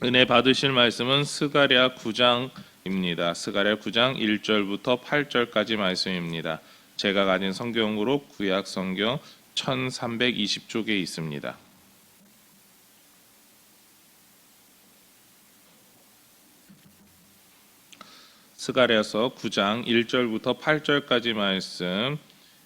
은혜 받으실 말씀은 스가랴 9장입니다. 스가랴 9장 1절부터 8절까지 말씀입니다. 제가 가진 성경으로 구약 성경 1320쪽에 있습니다. 스가랴서 9장 1절부터 8절까지 말씀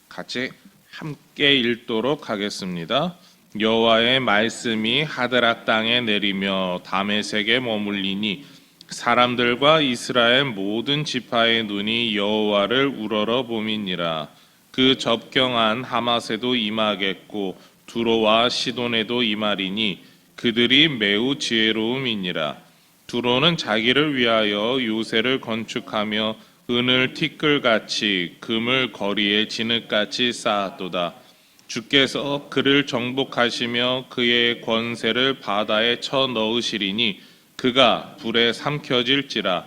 같이 함께 읽도록 하겠습니다. 여호와의 말씀이 하드락 땅에 내리며 다메섹에 머물리니 사람들과 이스라엘 모든 지파의 눈이 여호와를 우러러 봄이니라. 그 접경한 하맛에도 임하겠고 두로와 시돈에도 임하리니 그들이 매우 지혜로움이니라. 두로는 자기를 위하여 요새를 건축하며 은을 티끌같이 금을 거리에 진흙같이 쌓았도다. 주께서 그를 정복하시며 그의 권세를 바다에 쳐 넣으시리니 그가 불에 삼켜질지라.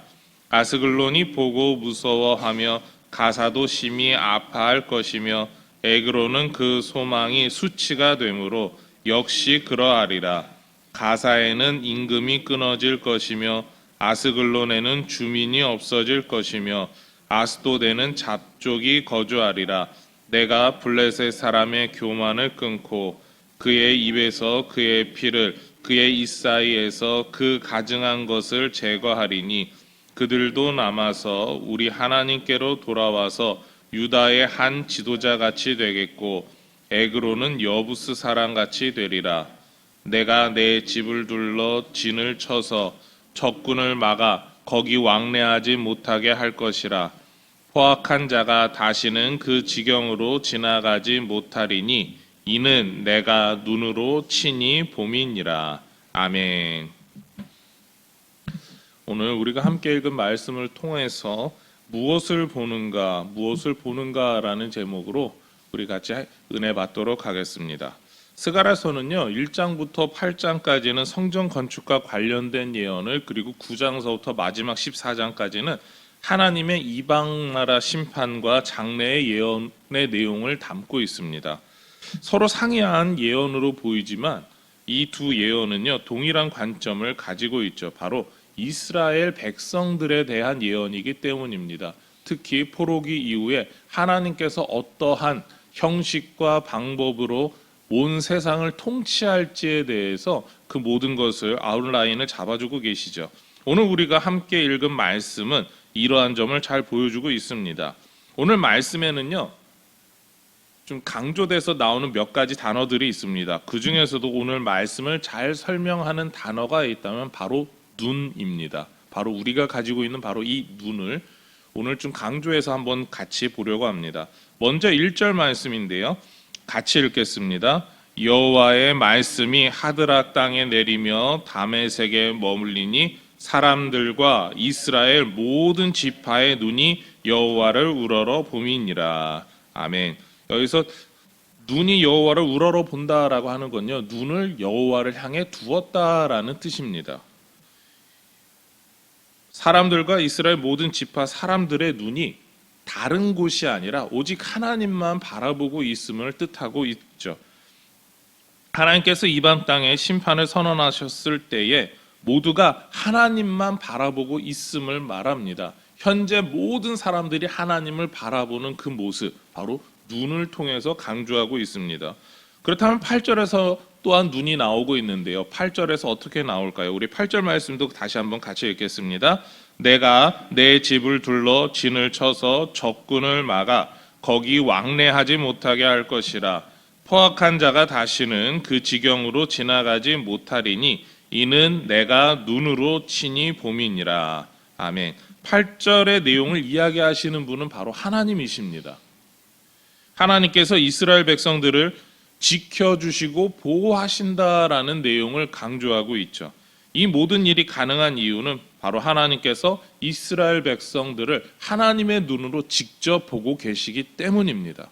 아스글론이 보고 무서워하며 가사도 심히 아파할 것이며 에그로는 그 소망이 수치가 되므로 역시 그러하리라. 가사에는 임금이 끊어질 것이며 아스글론에는 주민이 없어질 것이며 아스도데는 잡족이 거주하리라. 내가 블레셋 사람의 교만을 끊고 그의 입에서 그의 피를 그의 입 사이에서 그 가증한 것을 제거하리니 그들도 남아서 우리 하나님께로 돌아와서 유다의 한 지도자같이 되겠고 에그로는 여부스 사람같이 되리라. 내가 내 집을 둘러 진을 쳐서 적군을 막아 거기 왕래하지 못하게 할 것이라. 포악한 자가 다시는 그 지경으로 지나가지 못하리니 이는 내가 눈으로 친히 봄이니라. 아멘. 오늘 우리가 함께 읽은 말씀을 통해서 무엇을 보는가라는 제목으로 우리 같이 은혜 받도록 하겠습니다. 스가랴서는요 1장부터 8장까지는 성전 건축과 관련된 예언을, 그리고 9장서부터 마지막 14장까지는 하나님의 이방 나라 심판과 장래의 예언의 내용을 담고 있습니다. 서로 상이한 예언으로 보이지만 이 두 예언은요 동일한 관점을 가지고 있죠. 바로 이스라엘 백성들에 대한 예언이기 때문입니다. 특히 포로기 이후에 하나님께서 어떠한 형식과 방법으로 온 세상을 통치할지에 대해서 그 모든 것을 아웃라인을 잡아주고 계시죠. 오늘 우리가 함께 읽은 말씀은 이러한 점을 잘 보여주고 있습니다. 오늘 말씀에는요 좀 강조돼서 나오는 몇 가지 단어들이 있습니다. 그 중에서도 오늘 말씀을 잘 설명하는 단어가 있다면 바로 눈입니다. 바로 우리가 가지고 있는 바로 이 눈을 오늘 좀 강조해서 한번 같이 보려고 합니다. 먼저 1절 말씀인데요. 같이 읽겠습니다. 여호와의 말씀이 하드락 땅에 내리며 다메섹에 머물리니 사람들과 이스라엘 모든 지파의 눈이 여호와를 우러러 봄이니라. 아멘. 여기서 눈이 여호와를 우러러 본다라고 하는 건요 눈을 여호와를 향해 두었다라는 뜻입니다. 사람들과 이스라엘 모든 지파 사람들의 눈이 다른 곳이 아니라 오직 하나님만 바라보고 있음을 뜻하고 있죠. 하나님께서 이방 땅에 심판을 선언하셨을 때에 모두가 하나님만 바라보고 있음을 말합니다. 현재 모든 사람들이 하나님을 바라보는 그 모습, 바로 눈을 통해서 강조하고 있습니다. 그렇다면 8절에서 또한 눈이 나오고 있는데요. 8절에서 어떻게 나올까요? 우리 8절 말씀도 다시 한번 같이 읽겠습니다. 내가 내 집을 둘러 진을 쳐서 적군을 막아 거기 왕래하지 못하게 할 것이라. 포악한 자가 다시는 그 지경으로 지나가지 못하리니 이는 내가 눈으로 친히 봄이니라. 아멘. 8절의 내용을 이야기하시는 분은 바로 하나님이십니다. 하나님께서 이스라엘 백성들을 지켜주시고 보호하신다라는 내용을 강조하고 있죠. 이 모든 일이 가능한 이유는 바로 하나님께서 이스라엘 백성들을 하나님의 눈으로 직접 보고 계시기 때문입니다.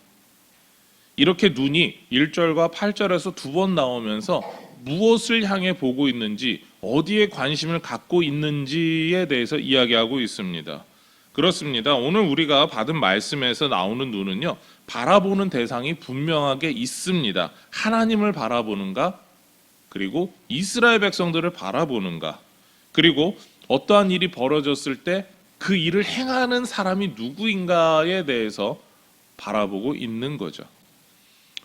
이렇게 눈이 1절과 8절에서 두 번 나오면서 무엇을 향해 보고 있는지, 어디에 관심을 갖고 있는지에 대해서 이야기하고 있습니다. 그렇습니다. 오늘 우리가 받은 말씀에서 나오는 눈은요, 바라보는 대상이 분명하게 있습니다. 하나님을 바라보는가? 그리고 이스라엘 백성들을 바라보는가? 그리고 어떠한 일이 벌어졌을 때 그 일을 행하는 사람이 누구인가에 대해서 바라보고 있는 거죠.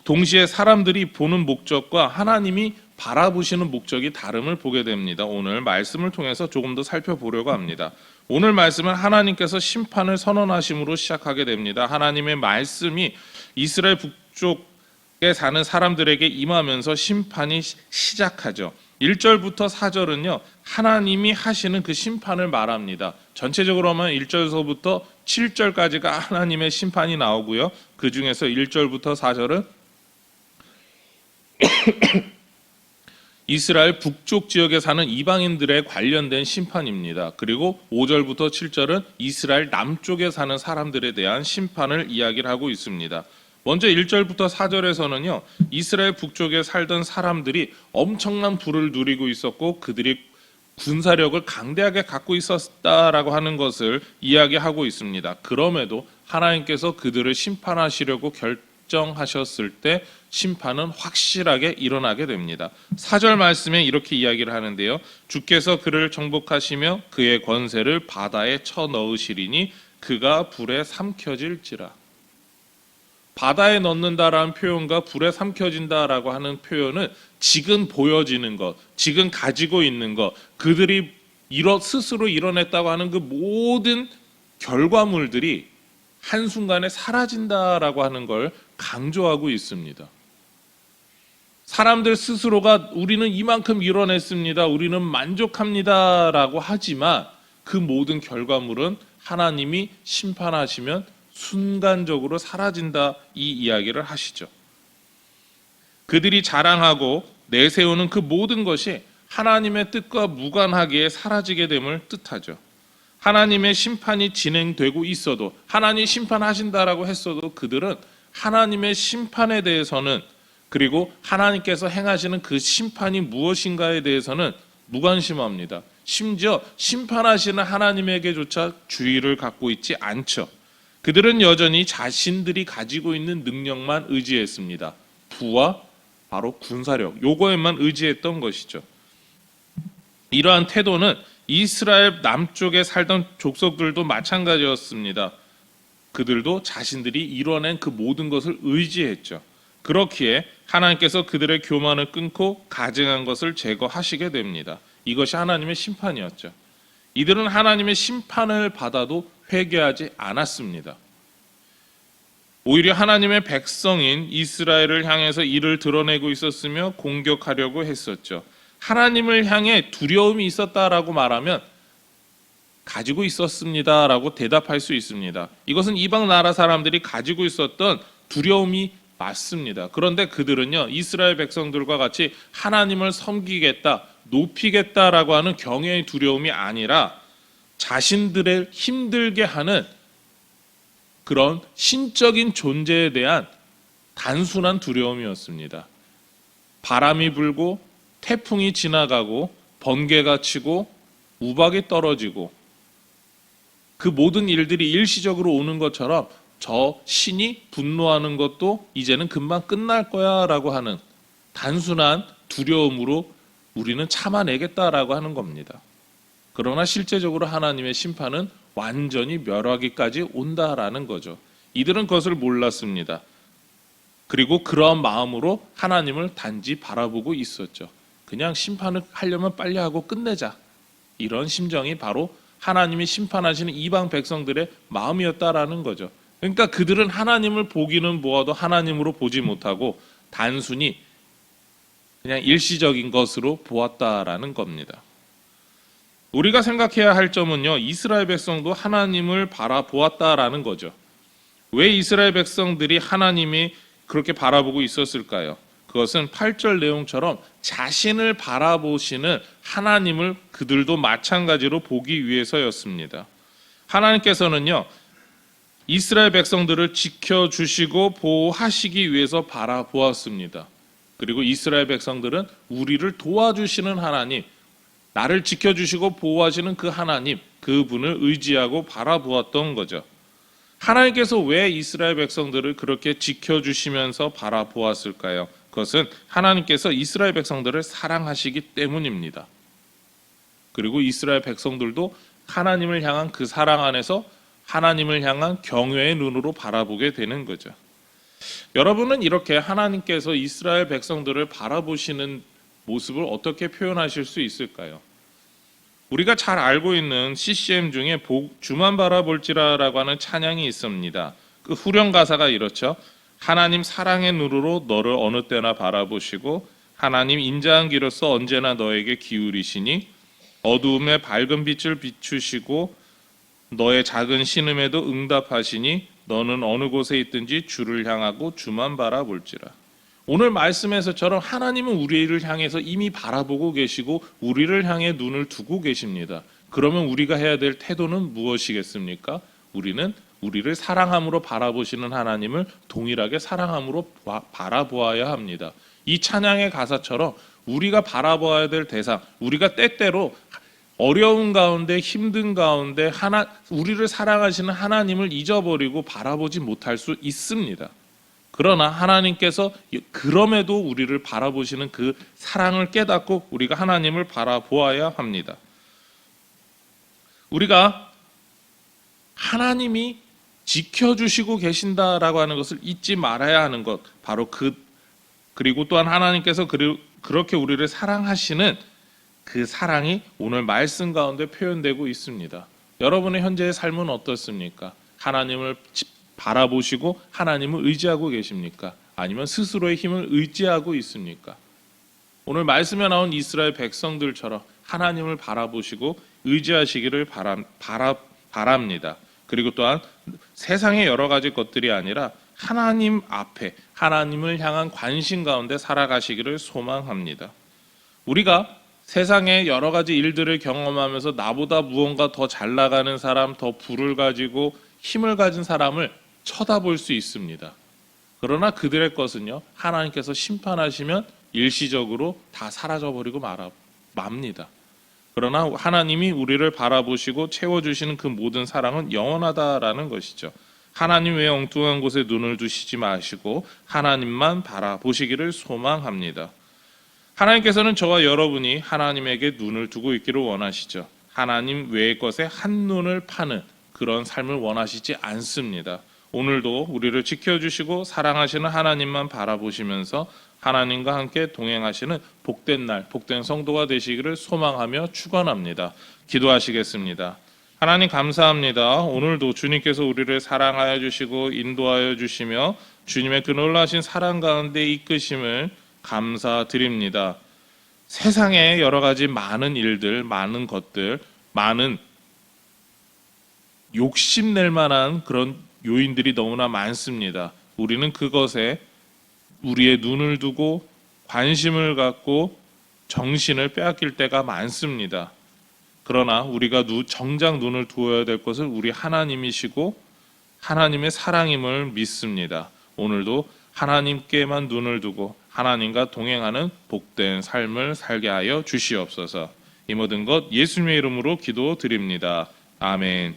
동시에 사람들이 보는 목적과 하나님이 바라보시는 목적이 다름을 보게 됩니다. 오늘 말씀을 통해서 조금 더 살펴보려고 합니다. 오늘 말씀은 하나님께서 심판을 선언하심으로 시작하게 됩니다. 하나님의 말씀이 이스라엘 북쪽에 사는 사람들에게 임하면서 심판이 시작하죠. 1절부터 4절은요, 하나님이 하시는 그 심판을 말합니다. 전체적으로 하면 1절서부터 7절까지가 하나님의 심판이 나오고요. 그 중에서 1절부터 4절은 이스라엘 북쪽 지역에 사는 이방인들에 관련된 심판입니다. 그리고 5절부터 7절은 이스라엘 남쪽에 사는 사람들에 대한 심판을 이야기를 하고 있습니다. 먼저 1절부터 4절에서는요, 이스라엘 북쪽에 살던 사람들이 엄청난 부를 누리고 있었고 그들이 군사력을 강대하게 갖고 있었다라고 하는 것을 이야기하고 있습니다. 그럼에도 하나님께서 그들을 심판하시려고 결정하셨을 때 심판은 확실하게 일어나게 됩니다. 4절 말씀에 이렇게 이야기를 하는데요. 주께서 그를 정복하시며 그의 권세를 바다에 쳐넣으시리니 그가 불에 삼켜질지라. 바다에 넣는다라는 표현과 불에 삼켜진다라고 하는 표현은 지금 보여지는 것, 지금 가지고 있는 것, 그들이 스스로 이뤄냈다고 하는 그 모든 결과물들이 한순간에 사라진다라고 하는 걸 강조하고 있습니다. 사람들 스스로가 우리는 이만큼 이뤄냈습니다, 우리는 만족합니다라고 하지만 그 모든 결과물은 하나님이 심판하시면 순간적으로 사라진다, 이 이야기를 하시죠. 그들이 자랑하고 내세우는 그 모든 것이 하나님의 뜻과 무관하게 사라지게 됨을 뜻하죠. 하나님의 심판이 진행되고 있어도, 하나님 심판하신다라고 했어도 그들은 하나님의 심판에 대해서는, 그리고 하나님께서 행하시는 그 심판이 무엇인가에 대해서는 무관심합니다. 심지어 심판하시는 하나님에게조차 주의를 갖고 있지 않죠. 그들은 여전히 자신들이 가지고 있는 능력만 의지했습니다. 부와 바로 군사력, 요거에만 의지했던 것이죠. 이러한 태도는 이스라엘 남쪽에 살던 족속들도 마찬가지였습니다. 그들도 자신들이 이뤄낸 그 모든 것을 의지했죠. 그렇기에 하나님께서 그들의 교만을 끊고 가증한 것을 제거하시게 됩니다. 이것이 하나님의 심판이었죠. 이들은 하나님의 심판을 받아도 회개하지 않았습니다. 오히려 하나님의 백성인 이스라엘을 향해서 이를 드러내고 있었으며 공격하려고 했었죠. 하나님을 향해 두려움이 있었다라고 말하면 가지고 있었습니다라고 대답할 수 있습니다. 이것은 이방 나라 사람들이 가지고 있었던 두려움이 맞습니다. 그런데 그들은요, 이스라엘 백성들과 같이 하나님을 섬기겠다, 높이겠다라고 하는 경외의 두려움이 아니라 자신들을 힘들게 하는 그런 신적인 존재에 대한 단순한 두려움이었습니다. 바람이 불고 태풍이 지나가고 번개가 치고 우박이 떨어지고 그 모든 일들이 일시적으로 오는 것처럼 저 신이 분노하는 것도 이제는 금방 끝날 거야 라고 하는 단순한 두려움으로 우리는 참아내겠다라고 하는 겁니다. 그러나 실제적으로 하나님의 심판은 완전히 멸하기까지 온다라는 거죠. 이들은 그것을 몰랐습니다. 그리고 그러한 마음으로 하나님을 단지 바라보고 있었죠. 그냥 심판을 하려면 빨리 하고 끝내자, 이런 심정이 바로 하나님이 심판하시는 이방 백성들의 마음이었다라는 거죠. 그러니까 그들은 하나님을 보기는 보아도 하나님으로 보지 못하고 단순히 그냥 일시적인 것으로 보았다라는 겁니다. 우리가 생각해야 할 점은요, 이스라엘 백성도 하나님을 바라보았다라는 거죠. 왜 이스라엘 백성들이 하나님이 그렇게 바라보고 있었을까요? 그것은 8절 내용처럼 자신을 바라보시는 하나님을 그들도 마찬가지로 보기 위해서였습니다. 하나님께서는요, 이스라엘 백성들을 지켜주시고 보호하시기 위해서 바라보았습니다. 그리고 이스라엘 백성들은 우리를 도와주시는 하나님, 나를 지켜주시고 보호하시는 그 하나님, 그분을 의지하고 바라보았던 거죠. 하나님께서 왜 이스라엘 백성들을 그렇게 지켜주시면서 바라보았을까요? 그것은 하나님께서 이스라엘 백성들을 사랑하시기 때문입니다. 그리고 이스라엘 백성들도 하나님을 향한 그 사랑 안에서 하나님을 향한 경외의 눈으로 바라보게 되는 거죠. 여러분은 이렇게 하나님께서 이스라엘 백성들을 바라보시는 모습을 어떻게 표현하실 수 있을까요? 우리가 잘 알고 있는 CCM 중에 주만 바라볼지라라고 하는 찬양이 있습니다. 그 후렴 가사가 이렇죠. 하나님 사랑의 눈으로 너를 어느 때나 바라보시고 하나님 인자한 귀로서 언제나 너에게 기울이시니 어두움에 밝은 빛을 비추시고 너의 작은 신음에도 응답하시니 너는 어느 곳에 있든지 주를 향하고 주만 바라볼지라. 오늘 말씀에서처럼 하나님은 우리를 향해서 이미 바라보고 계시고 우리를 향해 눈을 두고 계십니다. 그러면 우리가 해야 될 태도는 무엇이겠습니까? 우리는 우리를 사랑함으로 바라보시는 하나님을 동일하게 사랑함으로 바라보아야 합니다. 이 찬양의 가사처럼 우리가 바라봐야 될 대상, 우리가 때때로 어려운 가운데 힘든 가운데 우리를 사랑하시는 하나님을 잊어버리고 바라보지 못할 수 있습니다. 그러나 하나님께서 그럼에도 우리를 바라보시는 그 사랑을 깨닫고 우리가 하나님을 바라보아야 합니다. 우리가 하나님이 지켜주시고 계신다라고 하는 것을 잊지 말아야 하는 것, 바로 그리고 또한 하나님께서 그렇게 우리를 사랑하시는 그 사랑이 오늘 말씀 가운데 표현되고 있습니다. 여러분의 현재의 삶은 어떻습니까? 하나님을 바라보시고 하나님을 의지하고 계십니까? 아니면 스스로의 힘을 의지하고 있습니까? 오늘 말씀에 나온 이스라엘 백성들처럼 하나님을 바라보시고 의지하시기를 바랍니다. 그리고 또한 세상의 여러 가지 것들이 아니라 하나님 앞에 하나님을 향한 관심 가운데 살아가시기를 소망합니다. 우리가 세상의 여러 가지 일들을 경험하면서 나보다 무언가 더 잘 나가는 사람, 더 부를 가지고 힘을 가진 사람을 쳐다볼 수 있습니다. 그러나 그들의 것은요, 하나님께서 심판하시면 일시적으로 다 사라져버리고 맙니다. 그러나 하나님이 우리를 바라보시고 채워주시는 그 모든 사랑은 영원하다라는 것이죠. 하나님 외에 엉뚱한 곳에 눈을 두시지 마시고 하나님만 바라보시기를 소망합니다. 하나님께서는 저와 여러분이 하나님에게 눈을 두고 있기를 원하시죠. 하나님 외의 것에 한눈을 파는 그런 삶을 원하시지 않습니다. 오늘도 우리를 지켜주시고 사랑하시는 하나님만 바라보시면서 하나님과 함께 동행하시는 복된 날, 복된 성도가 되시기를 소망하며 축원합니다. 기도하시겠습니다. 하나님 감사합니다. 오늘도 주님께서 우리를 사랑하여 주시고 인도하여 주시며 주님의 그 놀라신 사랑 가운데 이끄심을 감사드립니다. 세상에 여러 가지 많은 일들, 많은 것들, 많은 욕심낼 만한 그런 요인들이 너무나 많습니다. 우리는 그것에 우리의 눈을 두고 관심을 갖고 정신을 빼앗길 때가 많습니다. 그러나 우리가 정작 눈을 두어야 될 것은 우리 하나님이시고 하나님의 사랑임을 믿습니다. 오늘도 하나님께만 눈을 두고 하나님과 동행하는 복된 삶을 살게 하여 주시옵소서. 이 모든 것 예수님의 이름으로 기도드립니다. 아멘.